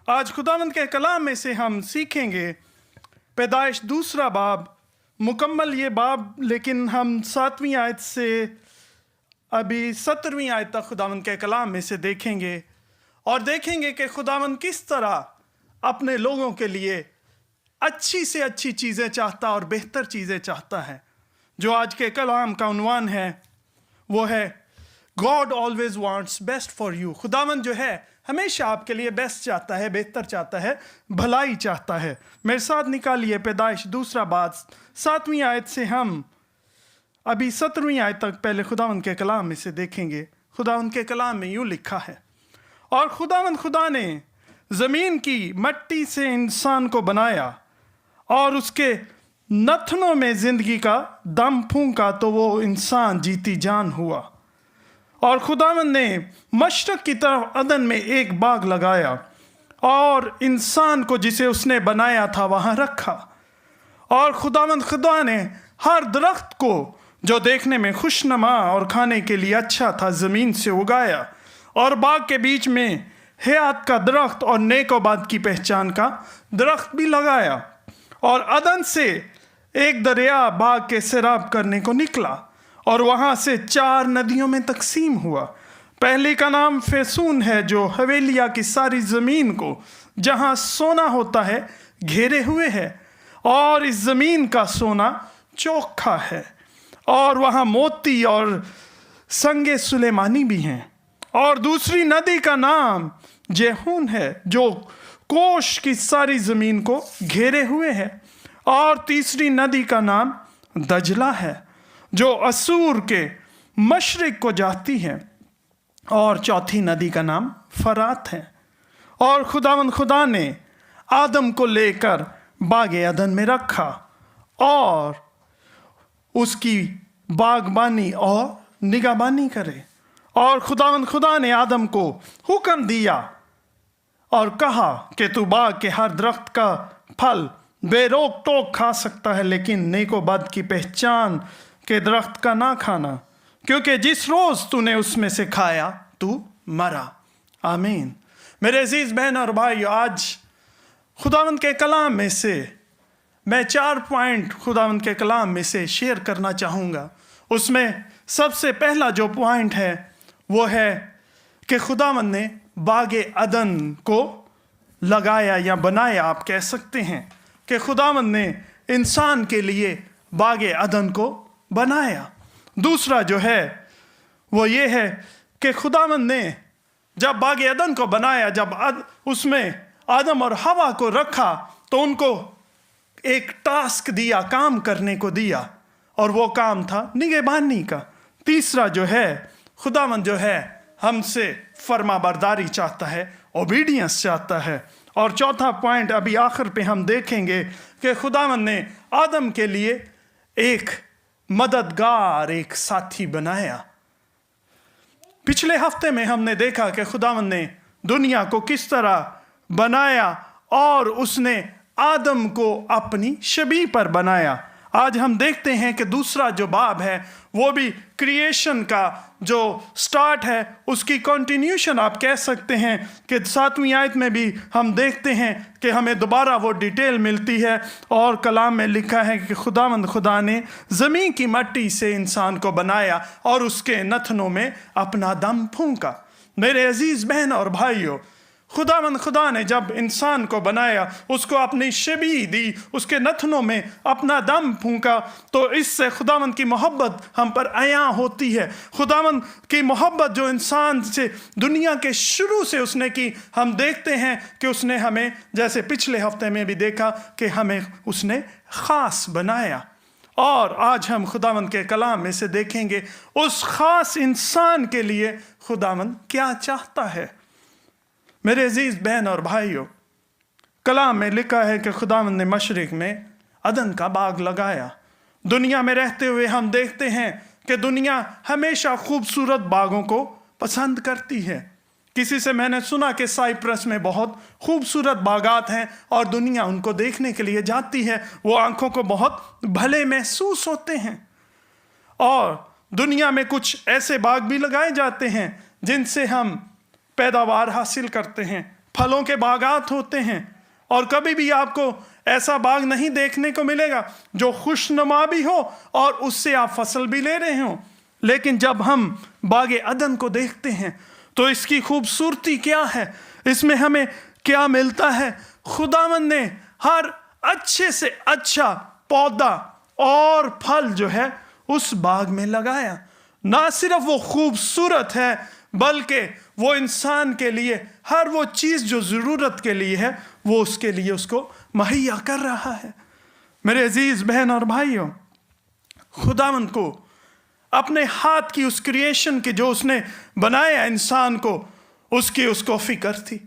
आज खुदावंद के कलाम में से हम सीखेंगे पैदाइश दूसरा बाब, मुकम्मल ये बाब, लेकिन हम 7वीं आयत से अभी 17वीं आयत तक खुदावंद के कलाम में से देखेंगे और देखेंगे कि खुदावंद किस तरह अपने लोगों के लिए अच्छी से अच्छी चीज़ें चाहता और बेहतर चीज़ें चाहता है। जो आज के कलाम का उन्वान है वो है God always wants best for you. खुदावंद जो है हमेशा आपके लिए बेस्ट चाहता है, बेहतर चाहता है, भलाई चाहता है। मेरे साथ निकालिए पैदाइश दूसरा बाब 7वीं आयत से हम अभी 17वीं आयत तक पहले खुदावंद के कलाम में से देखेंगे। खुदावंद के कलाम में यूँ लिखा है, और खुदा ने ज़मीन की मट्टी से इंसान को बनाया और उसके नथनों में ज़िंदगी का दम फूंका तो वो इंसान जीती जान हुआ। और खुदावंद ने मशरक़ की तरफ अदन में एक बाग लगाया और इंसान को जिसे उसने बनाया था वहाँ रखा। और खुदा ने हर दरख्त को जो देखने में खुशनुमा और खाने के लिए अच्छा था ज़मीन से उगाया, और बाग के बीच में हयात का दरख्त और नेक व बद की पहचान का दरख्त भी लगाया। और अदन से एक दरिया बाग के सैराब करने को निकला और वहाँ से 4 नदियों में तकसीम हुआ। पहली का नाम फैसून है, जो हवेलिया की सारी ज़मीन को जहाँ सोना होता है घेरे हुए है, और इस ज़मीन का सोना चोखा है, और वहाँ मोती और संगे सुलेमानी भी हैं। और दूसरी नदी का नाम जेहून है, जो कोश की सारी ज़मीन को घेरे हुए है। और तीसरी नदी का नाम दजला है, जो असूर के मशरिक को जाती है। और चौथी नदी का नाम फरात है। और खुदा ने आदम को लेकर बागे अदन में रखा और उसकी बागबानी और निगहबानी करे। और खुदा ने आदम को हुक्म दिया और कहा कि तू बाग के हर दरख्त का फल बेरोक टोक खा सकता है, लेकिन नेको बद की पहचान के दरख्त का ना खाना, क्योंकि जिस रोज़ तूने उसमें से खाया तू मरा। आमीन। मेरे अजीज़ बहन और भाई, आज खुदावंद के कलाम में से मैं 4 पॉइंट खुदावंद के कलाम में से शेयर करना चाहूँगा। उसमें सबसे पहला जो पॉइंट है वो है कि खुदावंद ने बागे अदन को लगाया या बनाया। आप कह सकते हैं कि खुदावंद ने इंसान के लिए बागे अदन को बनाया। दूसरा जो है वो ये है कि खुदावंद ने जब बागे अदन को बनाया, जब उसमें आदम और हवा को रखा, तो उनको एक टास्क दिया, काम करने को दिया, और वो काम था निगहबानी का। तीसरा जो है खुदावंद जो है हमसे फर्माबरदारी चाहता है, ओबीडियंस चाहता है। और चौथा पॉइंट अभी आखिर पे हम देखेंगे कि खुदावंद ने आदम के लिए एक मददगार, एक साथी बनाया। पिछले हफ्ते में हमने देखा कि खुदावंद ने दुनिया को किस तरह बनाया और उसने आदम को अपनी शबीह पर बनाया। आज हम देखते हैं कि दूसरा जो बाब है वो भी क्रिएशन का जो स्टार्ट है उसकी कंटिन्यूशन आप कह सकते हैं कि 7वीं आयत में भी हम देखते हैं कि हमें दोबारा वो डिटेल मिलती है। और कलाम में लिखा है कि खुदा ने ज़मीन की मट्टी से इंसान को बनाया और उसके नथनों में अपना दम फूंका। मेरे अजीज़ बहन और भाइयों, खुदा ने जब इंसान को बनाया, उसको अपनी शबीह दी, उसके नथनों में अपना दम फूंका, तो इससे खुदावंद की मोहब्बत हम पर आया होती है। खुदावंद की मोहब्बत जो इंसान से दुनिया के शुरू से उसने की, हम देखते हैं कि उसने हमें, जैसे पिछले हफ्ते में भी देखा, कि हमें उसने ख़ास बनाया। और आज हम खुदावंद के कलाम में से देखेंगे उस ख़ास इंसान के लिए खुदावंद क्या चाहता है। मेरे अजीज़ बहन और भाइयों, कलाम में लिखा है कि खुदावंद ने मशरिक़ में अदन का बाग लगाया। दुनिया में रहते हुए हम देखते हैं कि दुनिया हमेशा खूबसूरत बागों को पसंद करती है। किसी से मैंने सुना कि साइप्रस में बहुत खूबसूरत बागात हैं और दुनिया उनको देखने के लिए जाती है। वो आंखों को बहुत भले महसूस होते हैं। और दुनिया में कुछ ऐसे बाग भी लगाए जाते हैं जिनसे हम पैदावार हासिल करते हैं, फलों के बागात होते हैं, और कभी भी आपको ऐसा बाग नहीं देखने को मिलेगा जो खुशनुमा भी हो और उससे आप फसल भी ले रहे हो। लेकिन जब हम बाग अदन को देखते हैं तो इसकी खूबसूरती क्या है, इसमें हमें क्या मिलता है। खुदावंद ने हर अच्छे से अच्छा पौधा और फल जो है उस बाग में लगाया। ना सिर्फ वो खूबसूरत है बल्कि वो इंसान के लिए हर वो चीज़ जो ज़रूरत के लिए है वो उसके लिए उसको मुहैया कर रहा है। मेरे अजीज़ बहन और भाइयों, खुदावंद को अपने हाथ की उस क्रिएशन की जो उसने बनाया इंसान को, उसको फिक्र थी।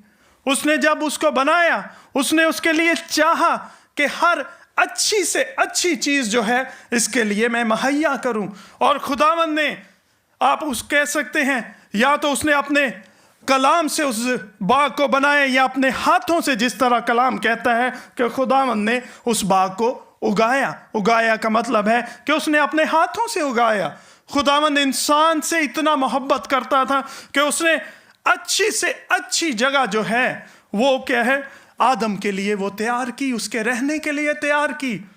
उसने जब उसको बनाया उसने उसके लिए चाहा कि हर अच्छी से अच्छी चीज़ जो है इसके लिए मैं मुहैया करूं। और खुदावंद ने, आप उस कह सकते हैं, या तो उसने अपने कलाम से उस बाग को बनाया या अपने हाथों से, जिस तरह कलाम कहता है कि खुदावंद ने उस बाग को उगाया। उगाया का मतलब है कि उसने अपने हाथों से उगाया। खुदावंद इंसान से इतना मोहब्बत करता था कि उसने अच्छी से अच्छी जगह जो है वो क्या है, आदम के लिए वो तैयार की, उसके रहने के लिए तैयार की।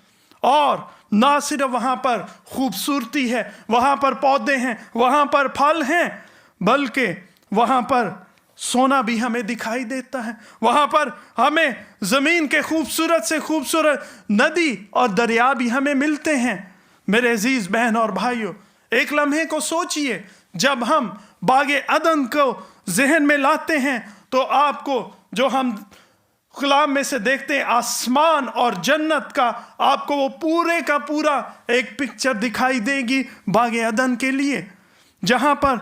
और ना सिर्फ वहाँ पर खूबसूरती है, वहाँ पर पौधे हैं, वहाँ पर फल हैं, बल्कि वहाँ पर सोना भी हमें दिखाई देता है। वहाँ पर हमें ज़मीन के खूबसूरत से खूबसूरत नदी और दरिया भी हमें मिलते हैं। मेरे अजीज़ बहन और भाइयों, एक लम्हे को सोचिए, जब हम बाग अदन को जहन में लाते हैं तो आपको जो हम कलाम में से देखते हैं आसमान और जन्नत का, आपको वो पूरे का पूरा एक पिक्चर दिखाई देगी बाग अदन के लिए, जहाँ पर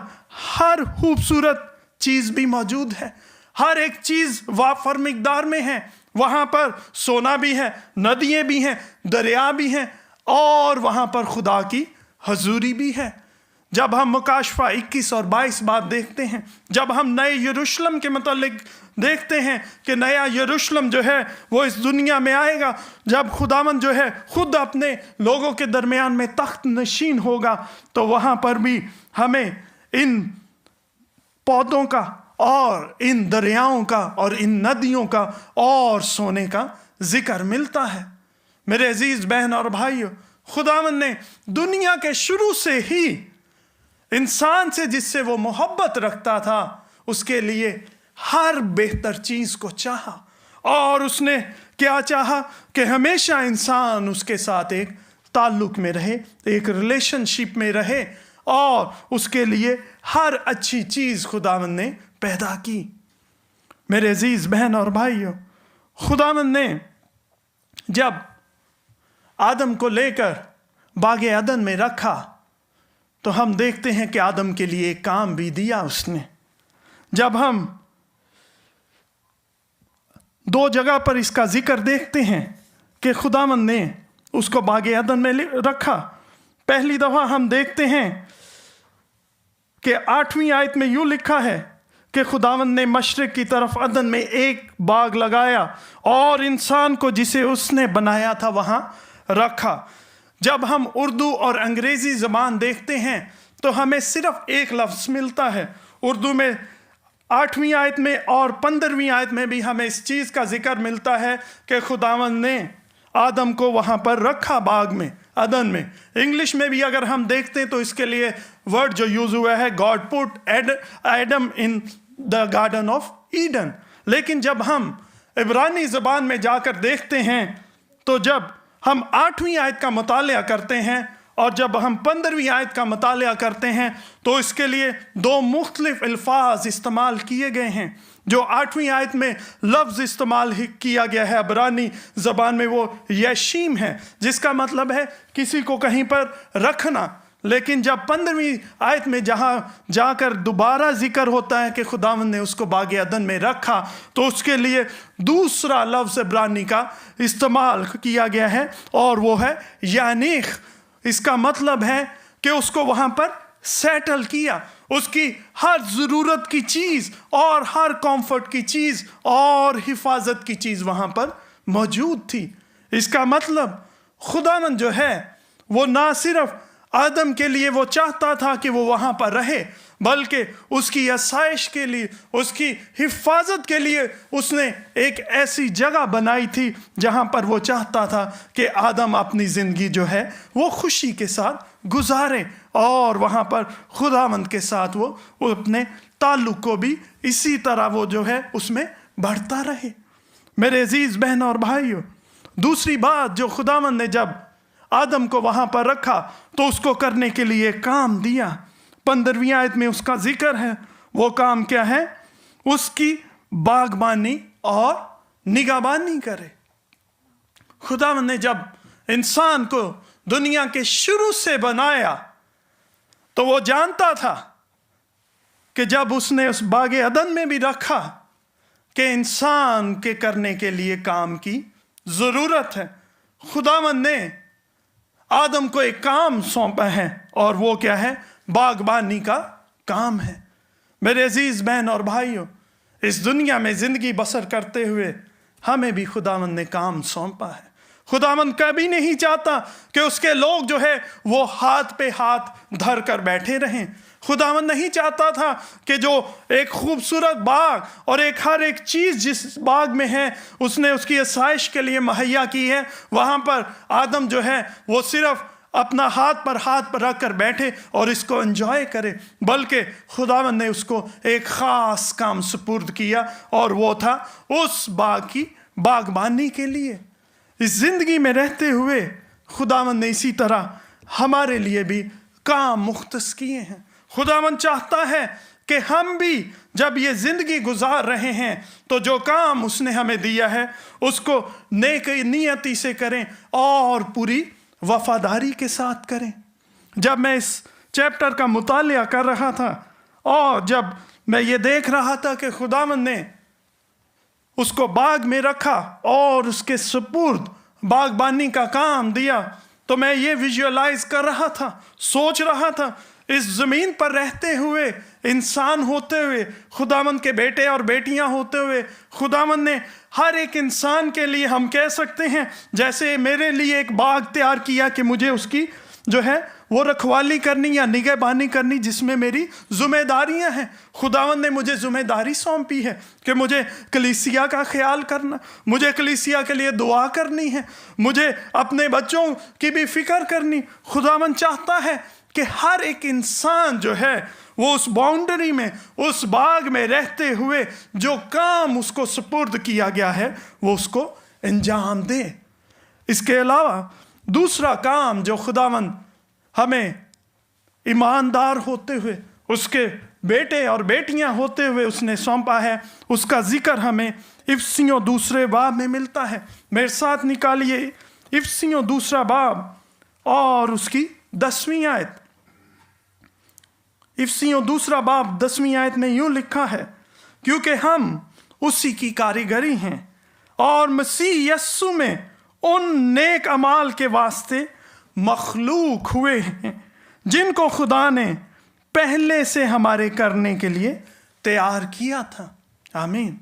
हर खूबसूरत चीज़ भी मौजूद है। हर एक चीज़ वाफर मिकदार में है। वहाँ पर सोना भी है, नदियाँ भी हैं, दरिया भी हैं, और वहाँ पर खुदा की हजूरी भी है। जब हम मुकाशफा 21 और 22 बात देखते हैं, जब हम नए यरूशलेम के मुतालिक देखते हैं कि नया यरूशलेम जो है वो इस दुनिया में आएगा, जब खुदावंद जो है खुद अपने लोगों के दरमियान में तख्त नशीन होगा, तो वहाँ पर भी हमें इन पौधों का और इन दरियाओं का और इन नदियों का और सोने का जिक्र मिलता है। मेरे अजीज बहन और भाइयों, खुदावंद ने दुनिया के शुरू से ही इंसान से, जिससे वो मोहब्बत रखता था, उसके लिए हर बेहतर चीज को चाहा। और उसने क्या चाहा कि हमेशा इंसान उसके साथ एक ताल्लुक में रहे, एक रिलेशनशिप में रहे, और उसके लिए हर अच्छी चीज खुदावंद ने पैदा की। मेरे अजीज बहन और भाइयों, खुदावंद ने जब आदम को लेकर बाग अदन में रखा तो हम देखते हैं कि आदम के लिए एक काम भी दिया उसने। जब हम 2 जगह पर इसका जिक्र देखते हैं कि खुदावंद ने उसको बाग अदन में रखा। पहली दफा हम देखते हैं कि 8वीं आयत में यूं लिखा है कि खुदावंद ने मशरिक की तरफ अदन में एक बाग लगाया और इंसान को जिसे उसने बनाया था वहां रखा। जब हम उर्दू और अंग्रेजी ज़बान देखते हैं तो हमें सिर्फ एक लफ्ज़ मिलता है। उर्दू में 8वीं आयत में और 15वीं आयत में भी हमें इस चीज़ का जिक्र मिलता है कि खुदावंद ने आदम को वहाँ पर रखा बाग में, अदन में। इंग्लिश में भी अगर हम देखते हैं तो इसके लिए वर्ड जो यूज़ हुआ है, God put Adam in the garden of Eden. लेकिन जब हम इब्रानी ज़बान में जाकर देखते हैं तो जब हम 8वीं आयत का मुतालिया करते हैं और जब हम 15वीं आयत का मुतालिया करते हैं तो इसके लिए 2 मुख्तलिफ अल्फाज इस्तेमाल किए गए हैं। जो 8वीं आयत में लफ्ज़ इस्तेमाल किया गया है इब्रानी ज़बान में वो यशीम है, जिसका मतलब है किसी को कहीं पर रखना। लेकिन जब 15वीं आयत में जहाँ जाकर दोबारा जिक्र होता है कि खुदावंद ने उसको बाग अदन में रखा, तो उसके लिए दूसरा लफ्ज़ इब्रानी का इस्तेमाल किया गया है और वो है यानीख। इसका मतलब है कि उसको वहाँ पर सेटल किया। उसकी हर ज़रूरत की चीज़ और हर कंफर्ट की चीज़ और हिफाजत की चीज़ वहाँ पर मौजूद थी। इसका मतलब खुदावंद जो है वो ना सिर्फ आदम के लिए वो चाहता था कि वो वहाँ पर रहे, बल्कि उसकी आसाइश के लिए, उसकी हिफाजत के लिए उसने एक ऐसी जगह बनाई थी जहाँ पर वो चाहता था कि आदम अपनी ज़िंदगी जो है वो खुशी के साथ गुजारे, और वहाँ पर खुदावंद के साथ वो अपने ताल्लुक़ को भी इसी तरह वो जो है उसमें बढ़ता रहे। मेरे अजीज़ बहन और भाइयों, दूसरी बात जो खुदावंद ने जब आदम को वहाँ पर रखा तो उसको करने के लिए काम दिया। 15वीं आयत में उसका जिक्र है। वो काम क्या है? उसकी बागबानी और निगहबानी करे। खुदावंद ने जब इंसान को दुनिया के शुरू से बनाया तो वो जानता था कि जब उसने उस बागे अदन में भी रखा कि इंसान के करने के लिए काम की ज़रूरत है। खुदावंद ने आदम को एक काम सौंपा है और वो क्या है? बागबानी का काम है। मेरे अजीज़ बहन और भाइयों, इस दुनिया में ज़िंदगी बसर करते हुए हमें भी खुदावंद ने काम सौंपा है। खुदावंद कभी नहीं चाहता कि उसके लोग जो है वो हाथ पे हाथ धर कर बैठे रहें। खुदावंद नहीं चाहता था कि जो एक खूबसूरत बाग और एक हर एक चीज़ जिस बाग में है उसने उसकी आसाइश के लिए मुहैया की है, वहाँ पर आदम जो है वो सिर्फ अपना हाथ पर रख कर बैठे और इसको एंजॉय करे, बल्कि खुदावंद ने उसको एक ख़ास काम सुपुर्द किया और वो था उस बाग की बागबानी के लिए। इस ज़िंदगी में रहते हुए खुदावंद ने इसी तरह हमारे लिए भी काम मुख्तस किए हैं। खुदावंद चाहता है कि हम भी जब ये ज़िंदगी गुजार रहे हैं तो जो काम उसने हमें दिया है उसको नेक नियति से करें और पूरी वफादारी के साथ करें। जब मैं इस चैप्टर का मुतालिया कर रहा था और जब मैं ये देख रहा था कि खुदावंद ने उसको बाग में रखा और उसके सुपुर्द बागबानी का काम दिया, तो मैं ये विजुअलाइज कर रहा था, सोच रहा था इस ज़मीन पर रहते हुए, इंसान होते हुए, खुदावंद के बेटे और बेटियां होते हुए, खुदावंद ने हर एक इंसान के लिए, हम कह सकते हैं जैसे मेरे लिए एक बाग तैयार किया कि मुझे उसकी जो है वो रखवाली करनी या निगहबानी करनी जिसमें मेरी ज़िम्मेदारियां हैं। खुदावंद ने मुझे ज़िम्मेदारी सौंपी है कि मुझे कलीसिया का ख्याल करना, मुझे कलीसिया के लिए दुआ करनी है, मुझे अपने बच्चों की भी फ़िक्र करनी। खुदावंद चाहता है कि हर एक इंसान जो है वो उस बाउंड्री में, उस बाग में रहते हुए जो काम उसको सुपुर्द किया गया है वो उसको अंजाम दे। इसके अलावा दूसरा काम जो खुदावंद हमें ईमानदार होते हुए, उसके बेटे और बेटियां होते हुए उसने सौंपा है, उसका जिक्र हमें इफिसियों 2 बाब में मिलता है। मेरे साथ निकालिए इफिसियों 2 बाब और उसकी 10वीं आयत। इफिसियों 2 बाब 10वीं आयत में यूं लिखा है, क्योंकि हम उसी की कारीगरी हैं और मसीह यस्सु में उन नेक अमाल के वास्ते मखलूक हुए हैं जिनको खुदा ने पहले से हमारे करने के लिए तैयार किया था। आमीन।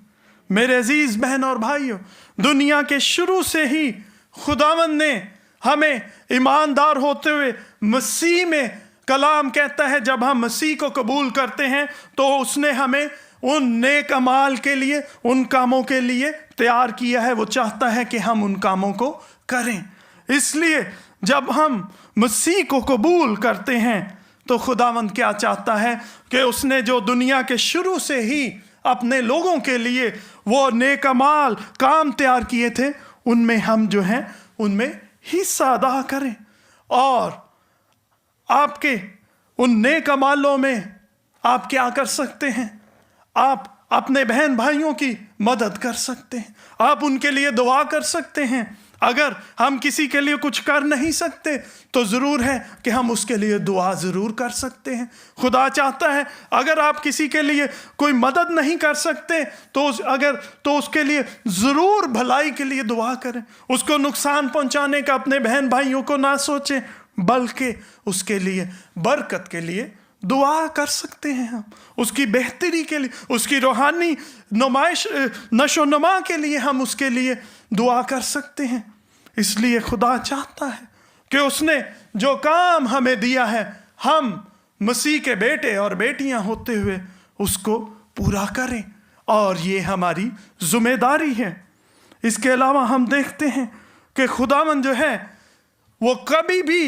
मेरे अजीज बहन और भाइयों, दुनिया के शुरू से ही खुदावंद ने हमें ईमानदार होते हुए मसीह में, कलाम कहता है जब हम मसीह को कबूल करते हैं तो उसने हमें उन नेक अमाल के लिए, उन कामों के लिए तैयार किया है। वो चाहता है कि हम उन कामों को करें। इसलिए जब हम मसीह को कबूल करते हैं तो खुदावंद क्या चाहता है कि उसने जो दुनिया के शुरू से ही अपने लोगों के लिए वो नेक अमाल काम तैयार किए थे, उनमें हम जो हैं उनमें हिस्सा अदा करें और आपके उन नेक अमालों में आप क्या कर सकते हैं? आप अपने बहन भाइयों की मदद कर सकते हैं, आप उनके लिए दुआ कर सकते हैं। अगर हम किसी के लिए कुछ कर नहीं सकते तो ज़रूर है कि हम उसके लिए दुआ ज़रूर कर सकते हैं। खुदा चाहता है अगर आप किसी के लिए कोई मदद नहीं कर सकते तो उसके लिए ज़रूर भलाई के लिए दुआ करें। उसको नुकसान पहुंचाने का अपने बहन भाइयों को ना सोचें, बल्कि उसके लिए बरकत के लिए दुआ कर सकते हैं। हम उसकी बेहतरी के लिए, उसकी रूहानी नशो नमा के लिए हम उसके लिए दुआ कर सकते हैं। इसलिए खुदा चाहता है कि उसने जो काम हमें दिया है हम मसीह के बेटे और बेटियां होते हुए उसको पूरा करें, और ये हमारी जिम्मेदारी है। इसके अलावा हम देखते हैं कि खुदावंद जो है वो कभी भी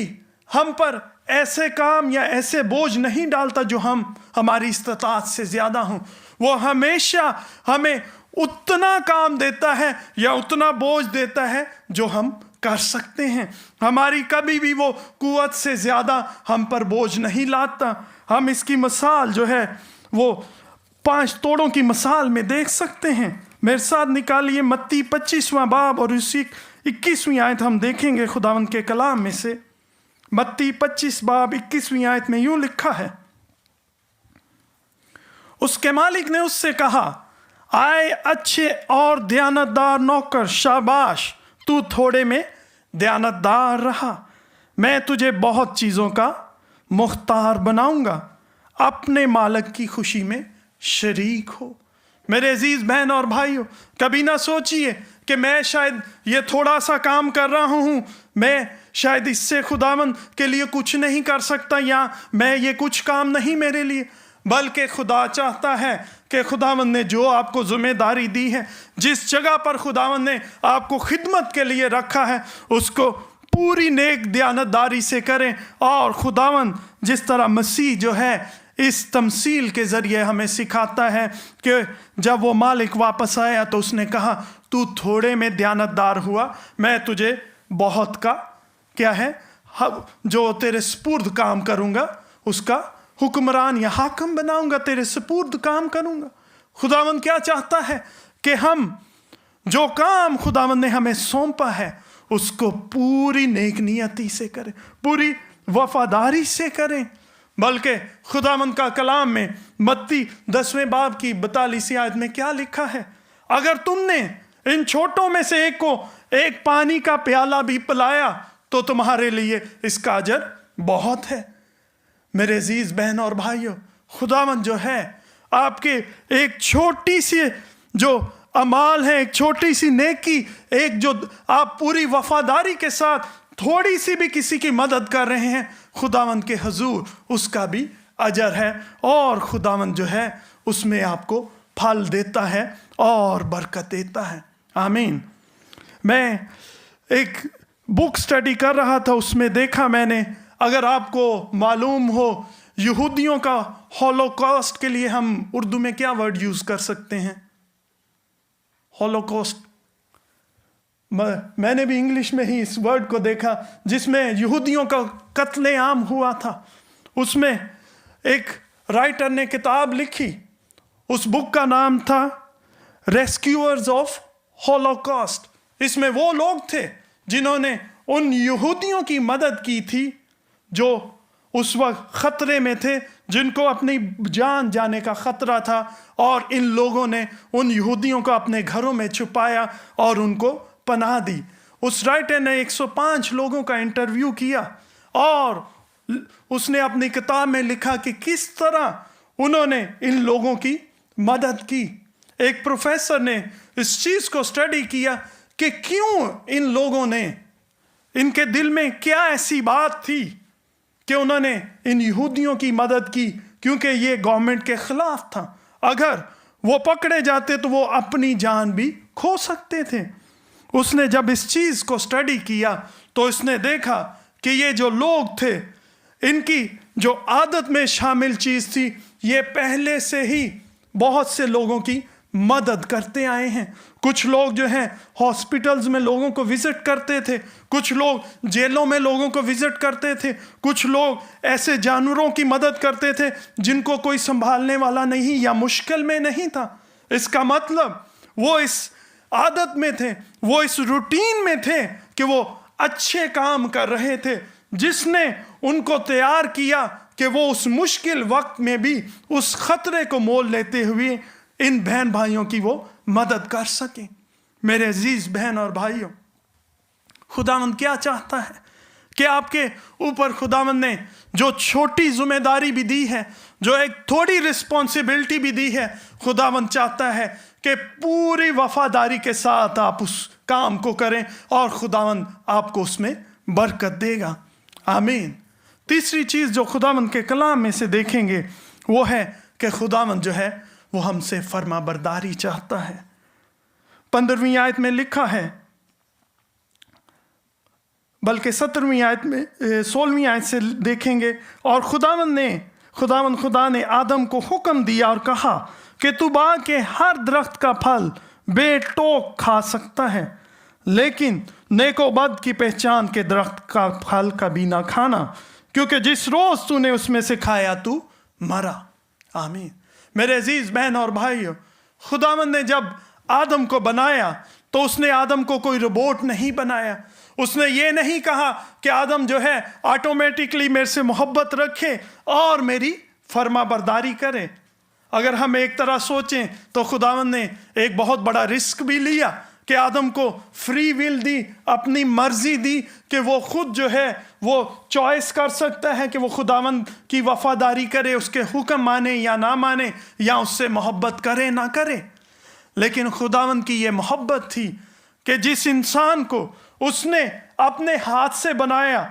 हम पर ऐसे काम या ऐसे बोझ नहीं डालता जो हमारी इस्ताअत से ज़्यादा हों। वो हमेशा हमें उतना काम देता है या उतना बोझ देता है जो हम कर सकते हैं। हमारी कभी भी वो कुव्वत से ज़्यादा हम पर बोझ नहीं लाता। हम इसकी मिसाल जो है वो 5 तोड़ों की मिसाल में देख सकते हैं। मेरे साथ निकालिए मत्ती 25वां बाब और उसी 21वीं आयत हम देखेंगे खुदावंद के कलाम में से। मत्ती 25 बाब 21वीं आयत में यूं लिखा है, उसके मालिक ने उससे कहा, आए अच्छे और दयानतदार नौकर, शाबाश, तू थोड़े में दयानतदार रहा, मैं तुझे बहुत चीज़ों का मुख्तार बनाऊंगा, अपने मालिक की खुशी में शरीक हो। मेरे अजीज बहन और भाइयों, कभी ना सोचिए कि मैं शायद ये थोड़ा सा काम कर रहा हूँ, मैं शायद इससे खुदावंद के लिए कुछ नहीं कर सकता, या मैं ये कुछ काम नहीं मेरे लिए। बल्कि खुदा चाहता है कि खुदावंद ने जो आपको जिम्मेदारी दी है, जिस जगह पर खुदावंद ने आपको खिदमत के लिए रखा है, उसको पूरी नेक दयानतदारी से करें। और खुदावंद जिस तरह मसीह जो है इस तमसील के ज़रिए हमें सिखाता है कि जब वो मालिक वापस आया तो उसने कहा, तू थोड़े में दयानतदार हुआ, मैं तुझे बहुत का क्या है जो तेरे सुपुर्द काम करूँगा, उसका हुक्मरान या हाकम बनाऊँगा, तेरे सुपुर्द काम करूँगा। खुदावंद क्या चाहता है कि हम जो काम खुदावंद ने हमें सौंपा है उसको पूरी नेक नियति से करें, पूरी वफादारी से करें। बल्कि खुदावंद का कलाम में मत्ती 10वें बाब की 42 आयत में क्या लिखा है, अगर तुमने इन छोटों में से एक को एक पानी का प्याला भी पिलाया तो तुम्हारे लिए इसका अजर बहुत है। मेरे अजीज बहन और भाइयों, खुदावंद जो है आपके एक छोटी सी जो अमाल है, एक छोटी सी नेकी, एक जो आप पूरी वफादारी के साथ थोड़ी सी भी किसी की मदद कर रहे हैं, खुदावंद के हुजूर उसका भी अजर है, और खुदावंद जो है उसमें आपको फल देता है और बरकत देता है। आमीन। मैं एक बुक स्टडी कर रहा था, उसमें देखा मैंने, अगर आपको मालूम हो यहूदियों का हॉलोकॉस्ट के लिए हम उर्दू में क्या वर्ड यूज़ कर सकते हैं? हॉलोकॉस्ट, मैंने भी इंग्लिश में ही इस वर्ड को देखा, जिसमें यहूदियों का कत्ले आम हुआ था। उसमें एक राइटर ने किताब लिखी, उस बुक का नाम था रेस्क्यूअर्स ऑफ हॉलोकॉस्ट। इसमें वो लोग थे जिन्होंने उन यहूदियों की मदद की थी जो उस वक्त ख़तरे में थे, जिनको अपनी जान जाने का ख़तरा था, और इन लोगों ने उन यहूदियों को अपने घरों में छुपाया और उनको पनाह दी। उस राइटर ने 105 लोगों का इंटरव्यू किया और उसने अपनी किताब में लिखा कि किस तरह उन्होंने इन लोगों की मदद की। एक प्रोफेसर ने इस चीज़ को स्टडी किया कि क्यों इन लोगों ने, इनके दिल में क्या ऐसी बात थी कि उन्होंने इन यहूदियों की मदद की, क्योंकि ये गवर्नमेंट के ख़िलाफ़ था। अगर वो पकड़े जाते तो वो अपनी जान भी खो सकते थे। उसने जब इस चीज़ को स्टडी किया तो इसने देखा कि ये जो लोग थे, इनकी जो आदत में शामिल चीज़ थी, ये पहले से ही बहुत से लोगों की मदद करते आए हैं। कुछ लोग जो हैं हॉस्पिटल्स में लोगों को विज़िट करते थे, कुछ लोग जेलों में लोगों को विज़िट करते थे, कुछ लोग ऐसे जानवरों की मदद करते थे जिनको कोई संभालने वाला नहीं या मुश्किल में नहीं था। इसका मतलब वो इस आदत में थे, वो इस रूटीन में थे कि वो अच्छे काम कर रहे थे, जिसने उनको तैयार किया कि वो उस मुश्किल वक्त में भी उस खतरे को मोल लेते हुए इन बहन भाइयों की वो मदद कर सकें। मेरे अजीज बहन और भाइयों, खुदावंद क्या चाहता है कि आपके ऊपर खुदावंद ने जो छोटी जिम्मेदारी भी दी है, जो एक थोड़ी रिस्पॉन्सिबिलिटी भी दी है, खुदावंद चाहता है कि पूरी वफादारी के साथ आप उस काम को करें और खुदावंद आपको उसमें बरकत देगा। आमीन। तीसरी चीज़ जो खुदावंद के कलाम में से देखेंगे वो है कि खुदावंद जो है वो हमसे फर्मा बरदारी चाहता है। 15वीं आयत में लिखा है, बल्कि 17वीं आयत में 16वीं आयत से देखेंगे, और खुदावंद खुदा ने आदम को हुक्म दिया और कहा कि तू बाग के हर दरख्त का फल बेटोक खा सकता है, लेकिन नेको बद की पहचान के दरख्त का फल कभी ना खाना, क्योंकि जिस रोज तूने उसमें से खाया तू मरा। आमीन। मेरे अजीज बहन और भाइयों, खुदावंद ने जब आदम को बनाया तो उसने आदम को कोई रोबोट नहीं बनाया। उसने ये नहीं कहा कि आदम जो है ऑटोमेटिकली मेरे से मोहब्बत रखे और मेरी फर्मा बरदारी करे। अगर हम एक तरह सोचें तो खुदावंद ने एक बहुत बड़ा रिस्क भी लिया कि आदम को फ्री विल दी, अपनी मर्जी दी कि वो खुद जो है वो चॉइस कर सकता है कि वो खुदावंद की वफादारी करे, उसके हुक्म माने या ना माने, या उससे मोहब्बत करे ना करे। लेकिन खुदावंद की ये मोहब्बत थी कि जिस इंसान को उसने अपने हाथ से बनाया,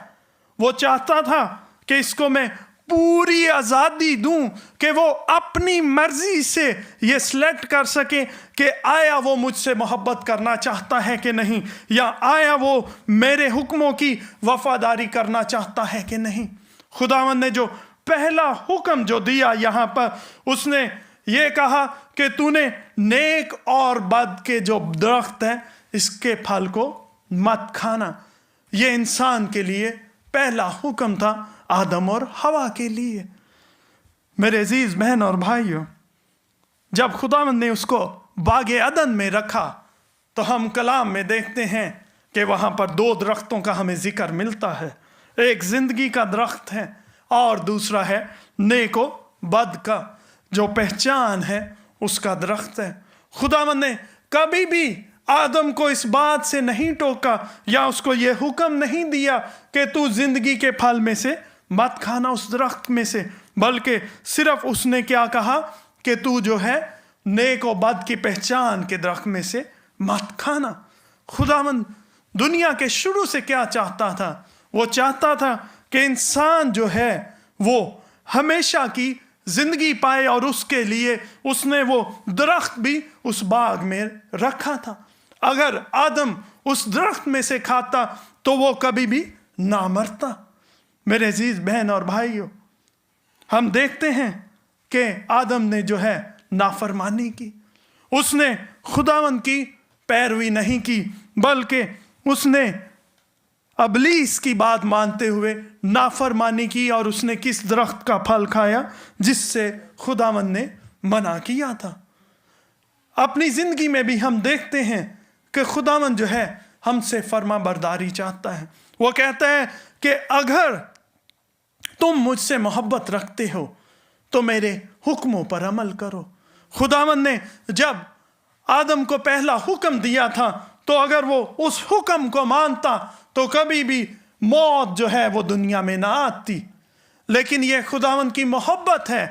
वो चाहता था कि इसको मैं पूरी आज़ादी दूं कि वो अपनी मर्जी से ये सिलेक्ट कर सके कि आया वो मुझसे मोहब्बत करना चाहता है कि नहीं, या आया वो मेरे हुक्मों की वफादारी करना चाहता है कि नहीं। खुदावंद ने जो पहला हुक्म जो दिया यहाँ पर, उसने ये कहा कि तूने नेक और बद के जो दरख्त है इसके फल को मत खाना। ये इंसान के लिए पहला हुक्म था, आदम और हवा के लिए। मेरे अजीज बहन और भाइयों, जब खुदावंद ने उसको बागे अदन में रखा तो हम कलाम में देखते हैं कि वहाँ पर 2 दरख्तों का हमें जिक्र मिलता है। एक जिंदगी का दरख्त है और दूसरा है नेको बद का, जो पहचान है उसका दरख्त है। खुदावंद ने कभी भी आदम को इस बात से नहीं टोका या उसको ये हुक्म नहीं दिया कि तू जिंदगी के फल में से मत खाना, उस दरख्त में से, बल्कि सिर्फ उसने क्या कहा कि तू जो है नेक और बद की पहचान के दरख्त में से मत खाना। खुदावंद दुनिया के शुरू से क्या चाहता था? वो चाहता था कि इंसान जो है वो हमेशा की जिंदगी पाए, और उसके लिए उसने वो दरख्त भी उस बाग में रखा था। अगर आदम उस दरख्त में से खाता तो वो कभी भी ना मरता। मेरे अजीज बहन और भाइयों, हम देखते हैं कि आदम ने जो है नाफरमानी की, उसने खुदावंद की पैरवी नहीं की, बल्कि उसने अबलीस की बात मानते हुए नाफरमानी की, और उसने किस दरख्त का फल खाया जिससे खुदावंद ने मना किया था। अपनी जिंदगी में भी हम देखते हैं कि खुदावंद जो है हमसे फर्मा बरदारी चाहता है। वो कहता है कि अगर तुम मुझसे मोहब्बत रखते हो तो मेरे हुक्मों पर अमल करो। खुदावंद ने जब आदम को पहला हुक्म दिया था तो अगर वो उस हुक्म को मानता तो कभी भी मौत जो है वो दुनिया में ना आती। लेकिन ये खुदावंद की मोहब्बत है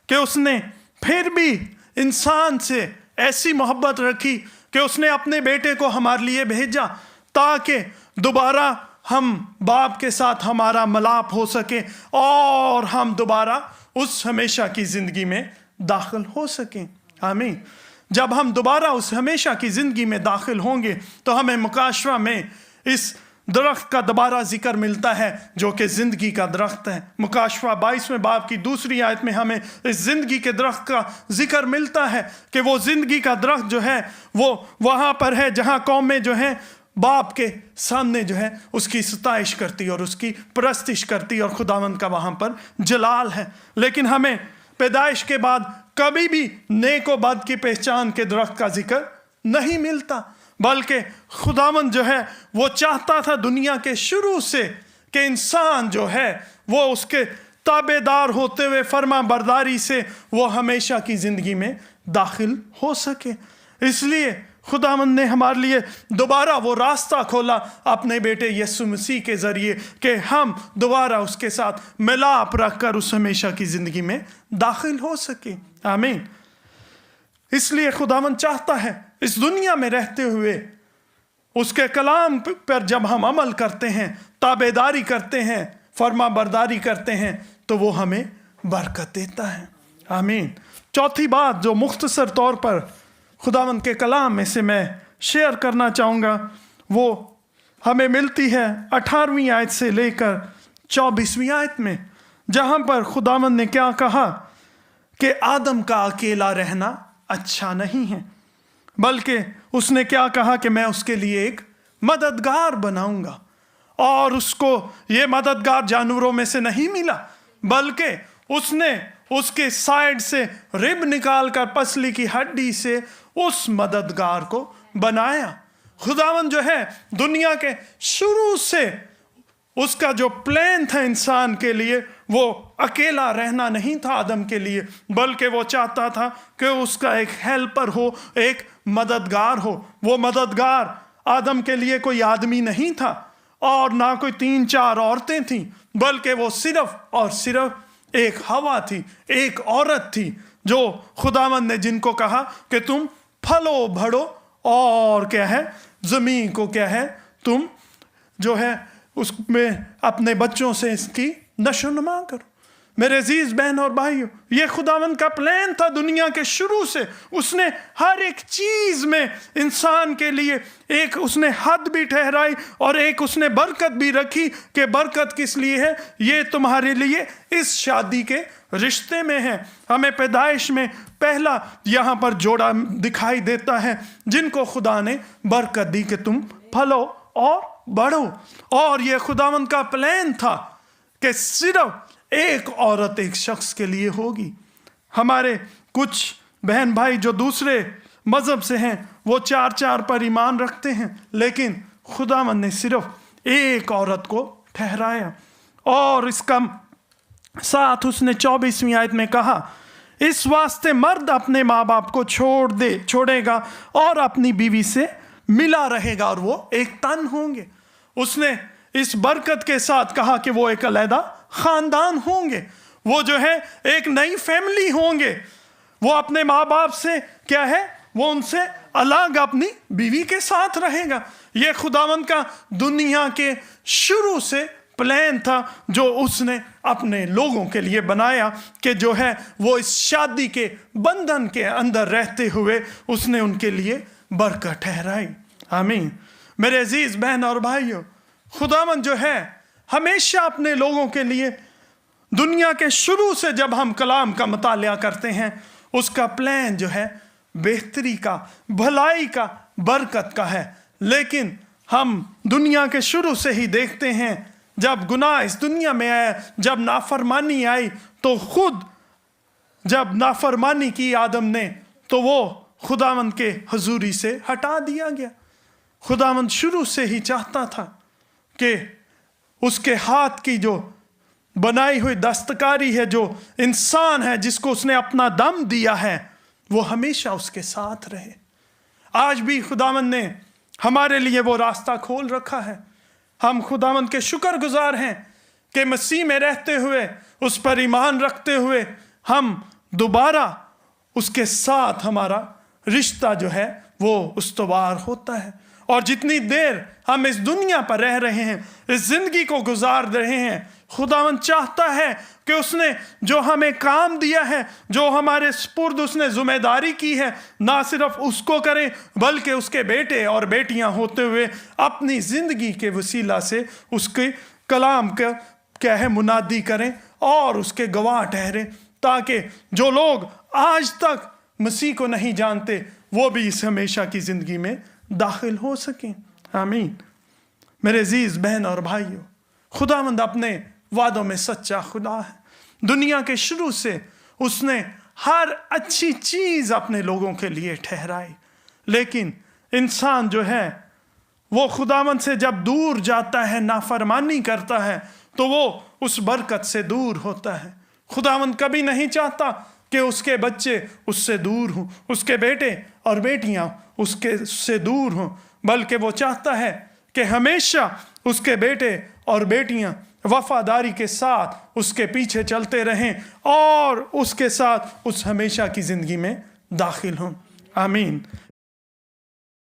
कि उसने फिर भी इंसान से ऐसी मोहब्बत रखी कि उसने अपने बेटे को हमारे लिए भेजा, ताकि दोबारा हम बाप के साथ हमारा मिलाप हो सके और हम दोबारा उस हमेशा की ज़िंदगी में दाखिल हो सकें। आमीन। जब हम दोबारा उस हमेशा की ज़िंदगी में दाखिल होंगे तो हमें मुकाशवा में इस दरख्त का दोबारा जिक्र मिलता है जो कि ज़िंदगी का दरख्त है। मुकाशवा 22वें बाब की 2 आयत में हमें इस ज़िंदगी के दरख्त का जिक्र मिलता है कि वो ज़िंदगी का दरख्त जो है वो वहाँ पर है जहाँ कौमें जो हैं बाप के सामने जो है उसकी सताइश करती और उसकी परस्तिश करती, और खुदावंद का वहाँ पर जलाल है। लेकिन हमें पैदाइश के बाद कभी भी नेक व बद की पहचान के दरख्त का जिक्र नहीं मिलता, बल्कि खुदावंद जो है वो चाहता था दुनिया के शुरू से कि इंसान जो है वो उसके ताबेदार होते हुए फर्मा बरदारी से वो हमेशा की ज़िंदगी में दाखिल हो सके। इसलिए खुदावंद ने हमारे लिए दोबारा वो रास्ता खोला अपने बेटे यीशु मसीह के ज़रिए कि हम दोबारा उसके साथ मिलाप रखकर उस हमेशा की ज़िंदगी में दाखिल हो सके। आमीन। इसलिए खुदावंद चाहता है इस दुनिया में रहते हुए उसके कलाम पर जब हम अमल करते हैं, ताबेदारी करते हैं, فرما برداری کرتے ہیں تو وہ ہمیں برکت دیتا ہے۔ آمین۔ چوتھی بات جو مختصر طور پر خداوند کے کلام میں سے میں شیئر کرنا چاہوں گا، وہ ہمیں ملتی ہے 18ویں آیت سے لے کر 24ویں آیت میں، جہاں پر خداوند نے کیا کہا کہ آدم کا اکیلا رہنا اچھا نہیں ہے، بلکہ اس نے کیا کہا کہ میں اس کے لیے ایک مددگار بناؤں گا، اور اس کو یہ مددگار جانوروں میں سے نہیں ملا، بلکہ اس نے اس کے سائیڈ سے رب نکال کر پسلی کی ہڈی سے اس مددگار کو بنایا۔ خداوند جو ہے دنیا کے شروع سے اس کا جو پلان تھا انسان کے لیے، وہ اکیلا رہنا نہیں تھا آدم کے لیے، بلکہ وہ چاہتا تھا کہ اس کا ایک ہیلپر ہو، ایک مددگار ہو۔ وہ مددگار آدم کے لیے کوئی آدمی نہیں تھا، اور نہ کوئی 3-4 عورتیں تھیں، بلکہ وہ صرف اور صرف ایک ہوا تھی، ایک عورت تھی، جو خداوند نے جن کو کہا کہ تم پھلو بڑھو اور کیا ہے زمین کو کیا ہے تم جو ہے اس میں اپنے بچوں سے اس کی نشو نما کرو۔ میرے عزیز بہن اور بھائیو، یہ خداوند کا پلان تھا دنیا کے شروع سے۔ اس نے ہر ایک چیز میں انسان کے لیے ایک اس نے حد بھی ٹھہرائی، اور ایک اس نے برکت بھی رکھی کہ برکت کس لیے ہے، یہ تمہارے لیے اس شادی کے رشتے میں ہے۔ ہمیں پیدائش میں پہلا یہاں پر جوڑا دکھائی دیتا ہے جن کو خدا نے برکت دی کہ تم پھلو اور بڑھو، اور یہ خداوند کا پلان تھا کہ صرف ایک عورت ایک شخص کے لیے ہوگی۔ ہمارے کچھ بہن بھائی جو دوسرے مذہب سے ہیں وہ 4 پر ایمان رکھتے ہیں، لیکن خداوند نے صرف ایک عورت کو ٹھہرایا، اور اس کا ساتھ اس نے 24ویں آیت میں کہا، اس واسطے مرد اپنے ماں باپ کو چھوڑے گا اور اپنی بیوی سے ملا رہے گا، اور وہ ایک تن ہوں گے۔ اس نے اس برکت کے ساتھ کہا کہ وہ ایک علیحدہ خاندان ہوں گے، وہ جو ہے ایک نئی فیملی ہوں گے۔ وہ اپنے ماں باپ سے کیا ہے، وہ ان سے الگ اپنی بیوی کے ساتھ رہے گا۔ یہ خداوند کا دنیا کے شروع سے پلان تھا جو اس نے اپنے لوگوں کے لیے بنایا، کہ جو ہے وہ اس شادی کے بندھن کے اندر رہتے ہوئے اس نے ان کے لیے برکت ٹھہرائی۔ آمین۔ میرے عزیز بہن اور بھائیو، خداوند جو ہے ہمیشہ اپنے لوگوں کے لیے دنیا کے شروع سے جب ہم کلام کا مطالعہ کرتے ہیں، اس کا پلان جو ہے بہتری کا، بھلائی کا، برکت کا ہے۔ لیکن ہم دنیا کے شروع سے ہی دیکھتے ہیں جب گناہ اس دنیا میں آیا، جب نافرمانی آئی، تو خود جب نافرمانی کی آدم نے تو وہ خداوند کے حضوری سے ہٹا دیا گیا۔ خداوند شروع سے ہی چاہتا تھا کہ اس کے ہاتھ کی جو بنائی ہوئی دستکاری ہے، جو انسان ہے جس کو اس نے اپنا دم دیا ہے، وہ ہمیشہ اس کے ساتھ رہے۔ آج بھی خداوند نے ہمارے لیے وہ راستہ کھول رکھا ہے۔ ہم خداوند کے شکر گزار ہیں کہ مسیح میں رہتے ہوئے، اس پر ایمان رکھتے ہوئے، ہم دوبارہ اس کے ساتھ ہمارا رشتہ جو ہے وہ استوار ہوتا ہے۔ اور جتنی دیر ہم اس دنیا پر رہ رہے ہیں، اس زندگی کو گزار رہے ہیں، خداوند چاہتا ہے کہ اس نے جو ہمیں کام دیا ہے، جو ہمارے سپرد اس نے ذمہ داری کی ہے، نہ صرف اس کو کریں بلکہ اس کے بیٹے اور بیٹیاں ہوتے ہوئے اپنی زندگی کے وسیلہ سے اس کے کلام کا کیا ہے منادی کریں اور اس کے گواہ ٹھہریں، تاکہ جو لوگ آج تک مسیح کو نہیں جانتے وہ بھی اس ہمیشہ کی زندگی میں داخل ہو سکیں۔ آمین۔ میرے عزیز بہن اور بھائیوں، خداوند اپنے وعدوں میں سچا خدا ہے۔ دنیا کے شروع سے اس نے ہر اچھی چیز اپنے لوگوں کے لیے ٹھہرائی، لیکن انسان جو ہے وہ خداوند سے جب دور جاتا ہے، نافرمانی کرتا ہے، تو وہ اس برکت سے دور ہوتا ہے۔ خداوند کبھی نہیں چاہتا کہ اس کے بچے اس سے دور ہوں، اس کے بیٹے اور بیٹیاں اس سے دور ہوں، بلکہ وہ چاہتا ہے کہ ہمیشہ اس کے بیٹے اور بیٹیاں وفاداری کے ساتھ اس کے پیچھے چلتے رہیں اور اس کے ساتھ اس ہمیشہ کی زندگی میں داخل ہوں۔ آمین۔